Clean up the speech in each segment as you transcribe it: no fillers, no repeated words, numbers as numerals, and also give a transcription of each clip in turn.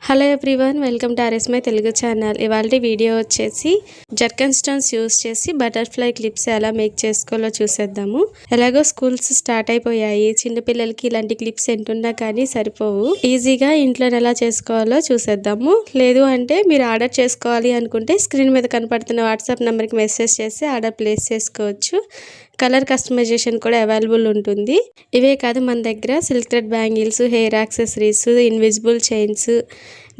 Hello everyone, welcome to ఆర్ఎస్మై Telugu channel. ఇవాళ video వచ్చేసి జర్కన్ స్టోన్స్ యూస్ చేసి బటర్ఫ్లై క్లిప్స్ ఎలా మేక్ చేసుకోవాలో చూసేద్దాము. ఎలాగో స్కూల్స్ స్టార్ట్ అయిపోయాయి, చిన్నపిల్లలకి ఇలాంటి క్లిప్స్ ఎంటున్నా కానీ సరిపోవు. ఈజీగా ఇంట్లో ఎలా చేసుకోవాలో చూసేద్దాము. లేదు అంటే మీరు ఆర్డర్ చేసుకోవాలి అనుకుంటే స్క్రీన్ మీద కనపడుతున్న వాట్సాప్ నెంబర్కి మెసేజ్ చేసి ఆర్డర్ ప్లేస్ చేసుకోవచ్చు. కలర్ కస్టమైజేషన్ కూడా అవైలబుల్ ఉంటుంది. ఇవే కాదు, మన దగ్గర silk thread bangles, hair accessories, invisible chains,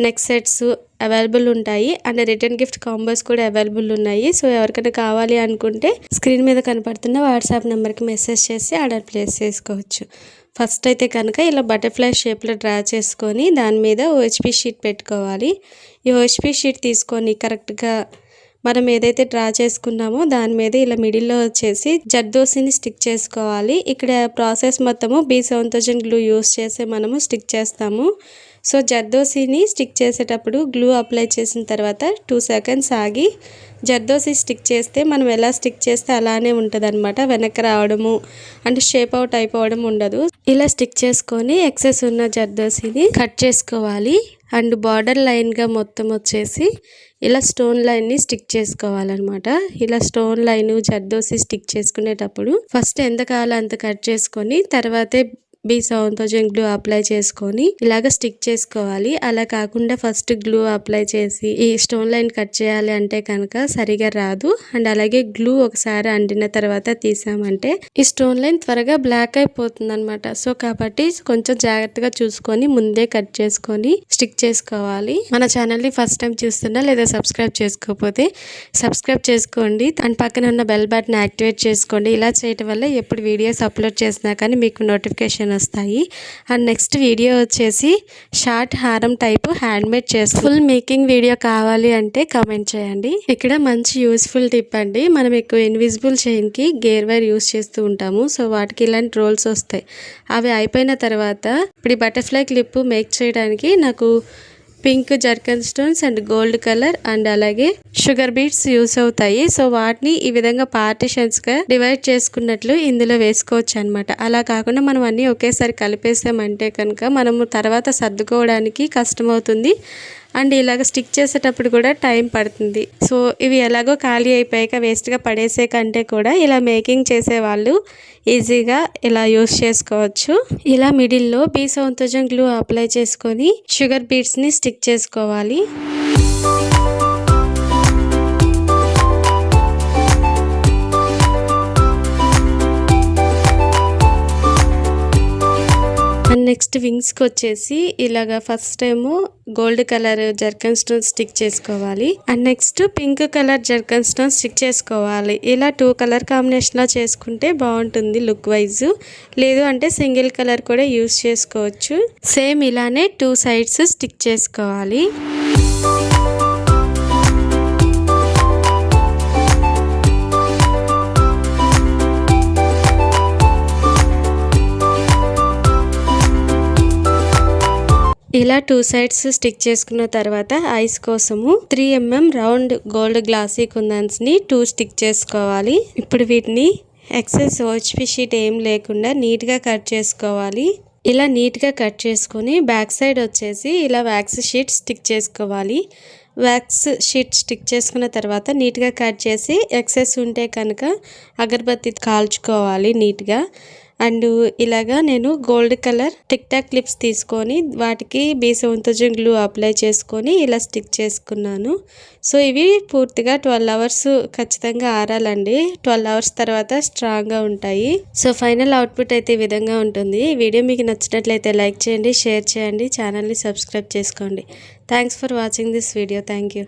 neck sets available ఉంటాయి. అండ్ రిటర్న్ గిఫ్ట్ కాంబోస్ కూడా అవైలబుల్ ఉన్నాయి. సో ఎవరికైనా కావాలి అనుకుంటే స్క్రీన్ మీద కనపడుతున్న వాట్సాప్ నెంబర్కి మెసేజ్ చేసి ఆర్డర్ ప్లేస్ చేసుకోవచ్చు. ఫస్ట్ అయితే కనుక ఇలా బటర్ఫ్లై షేప్లో డ్రా చేసుకొని దాని మీద OHP షీట్ పెట్టుకోవాలి. ఈ OHP షీట్ తీసుకొని కరెక్ట్గా మనం ఏదైతే డ్రా చేసుకున్నామో దాని మీద ఇలా మిడిల్లో వచ్చేసి జర్దోసిని స్టిక్ చేసుకోవాలి. ఇక్కడ ప్రాసెస్ మొత్తము B7000 గ్లూ యూస్ చేసి మనము స్టిక్ చేస్తాము. సో జర్దోసిని స్టిక్ చేసేటప్పుడు గ్లూ అప్లై చేసిన తర్వాత 2 సెకండ్స్ ఆగి జర్దోసి స్టిక్ చేస్తే మనం ఎలా స్టిక్ చేస్తే అలానే ఉంటుంది అనమాట. వెనక్కి రావడము అంటే షేప్ అవుట్ అయిపోవడం ఉండదు. ఇలా స్టిక్ చేసుకొని ఎక్సెస్ ఉన్న జర్దోసిని కట్ చేసుకోవాలి. అండ్ బార్డర్ లైన్గా మొత్తం వచ్చేసి ఇలా స్టోన్ లైన్ని స్టిక్ చేసుకోవాలన్నమాట. ఇలా స్టోన్ లైన్ జర్దోసి స్టిక్ చేసుకునేటప్పుడు ఫస్ట్ ఎంత కావాలో అంత కట్ చేసుకొని తర్వాతే B7000 గ్లూ అప్లై చేసుకొని ఇలాగ స్టిక్ చేసుకోవాలి. అలా కాకుండా ఫస్ట్ గ్లూ అప్లై చేసి ఈ స్టోన్ లైన్ కట్ చేయాలి అంటే కనుక సరిగా రాదు. అండ్ అలాగే గ్లూ ఒకసారి అంటిన తర్వాత తీసామంటే ఈ స్టోన్ లైన్ త్వరగా బ్లాక్ అయిపోతుంది అనమాట. సో కాబట్టి కొంచెం జాగ్రత్తగా చూసుకొని ముందే కట్ చేసుకొని స్టిక్ చేసుకోవాలి. మన ఛానల్ని ఫస్ట్ టైం చూస్తున్నా లేదా సబ్స్క్రైబ్ చేసుకోకపోతే సబ్స్క్రైబ్ చేసుకోండి. అండ్ పక్కన ఉన్న బెల్ బటన్ యాక్టివేట్ చేసుకోండి. ఇలా చేయడం వల్ల ఎప్పుడు వీడియోస్ అప్లోడ్ చేసినా కానీ మీకు నోటిఫికేషన్ వస్తాయి. అండ్ నెక్స్ట్ వీడియో వచ్చేసి షార్ట్ హారం టైపు హ్యాండ్ మేడ్ చేసి ఫుల్ మేకింగ్ వీడియో కావాలి అంటే కామెంట్ చేయండి. ఇక్కడ మంచి యూస్ఫుల్ టిప్ అండి. మనం ఎక్కువ ఇన్విజిబుల్ చైన్ కి గేర్ వైర్ యూస్ చేస్తూ ఉంటాము. సో వాటికి ఇలాంటి రోల్స్ వస్తాయి. అవి అయిపోయిన తర్వాత ఇప్పుడు బటర్ఫ్లై క్లిప్ మేక్ చేయడానికి నాకు pink zircon stones and gold colour and అలాగే షుగర్ బీట్స్ యూస్ అవుతాయి. సో వాటిని ఈ విధంగా పార్టిషన్స్గా డివైడ్ చేసుకున్నట్లు ఇందులో వేసుకోవచ్చు అనమాట. అలా కాకుండా మనం అన్నీ ఒకేసారి కలిపేసామంటే కనుక మనము తర్వాత సర్దుకోవడానికి కష్టమవుతుంది. అండ్ ఇలాగ స్టిక్ చేసేటప్పుడు కూడా టైం పడుతుంది. సో ఇవి ఎలాగో ఖాళీ అయిపోయాక వేస్ట్గా పడేసే కంటే కూడా ఇలా మేకింగ్ చేసేవాళ్ళు ఈజీగా ఇలా యూస్ చేసుకోవచ్చు. ఇలా మిడిల్లో B7000 గ్లూ అప్లై చేసుకొని షుగర్ బీట్స్ని స్టిక్ చేసుకోవాలి. అండ్ నెక్స్ట్ వింగ్స్కి వచ్చేసి ఇలాగా first time gold colour zircon stone stick చేసుకోవాలి. And next pink colour zircon stone stick చేసుకోవాలి. ఇలా 2 కలర్ కాంబినేషన్లో చేసుకుంటే బాగుంటుంది లుక్ వైజ్. లేదు అంటే సింగిల్ కలర్ కూడా యూస్ చేసుకోవచ్చు. సేమ్ ఇలానే 2 సైడ్స్ స్టిక్ చేసుకోవాలి. ఇలా 2 సైడ్స్ స్టిక్ చేసుకున్న తర్వాత ఐస్ కోసము 3 mm రౌండ్ గోల్డ్ గ్లాసీ కుందన్స్ని 2 స్టిక్ చేసుకోవాలి. ఇప్పుడు వీటిని ఎక్సెస్ OHP షీట్ ఏం లేకుండా నీట్గా కట్ చేసుకోవాలి. ఇలా నీట్గా కట్ చేసుకొని బ్యాక్ సైడ్ వచ్చేసి ఇలా వ్యాక్స్ షీట్ స్టిక్ చేసుకోవాలి. వ్యాక్స్ షీట్ స్టిక్ చేసుకున్న తర్వాత నీట్గా కట్ చేసి ఎక్సెస్ ఉంటే కనుక అగరబత్తి కాల్చుకోవాలి నీట్గా. అండ్ ఇలాగా నేను gold colour tick talk clips తీసుకొని వాటికి B7000 గ్లూ అప్లై చేసుకొని ఇలా స్టిక్ చేసుకున్నాను. సో ఇవి పూర్తిగా 12 అవర్స్ ఖచ్చితంగా ఆరాలండి. 12 అవర్స్ తర్వాత స్ట్రాంగ్గా ఉంటాయి. సో ఫైనల్ అవుట్పుట్ అయితే ఈ విధంగా ఉంటుంది. ఈ వీడియో మీకు నచ్చినట్లయితే లైక్ చేయండి, షేర్ చేయండి, ఛానల్ని సబ్స్క్రైబ్ చేసుకోండి. Thanks for watching this video. Thank you.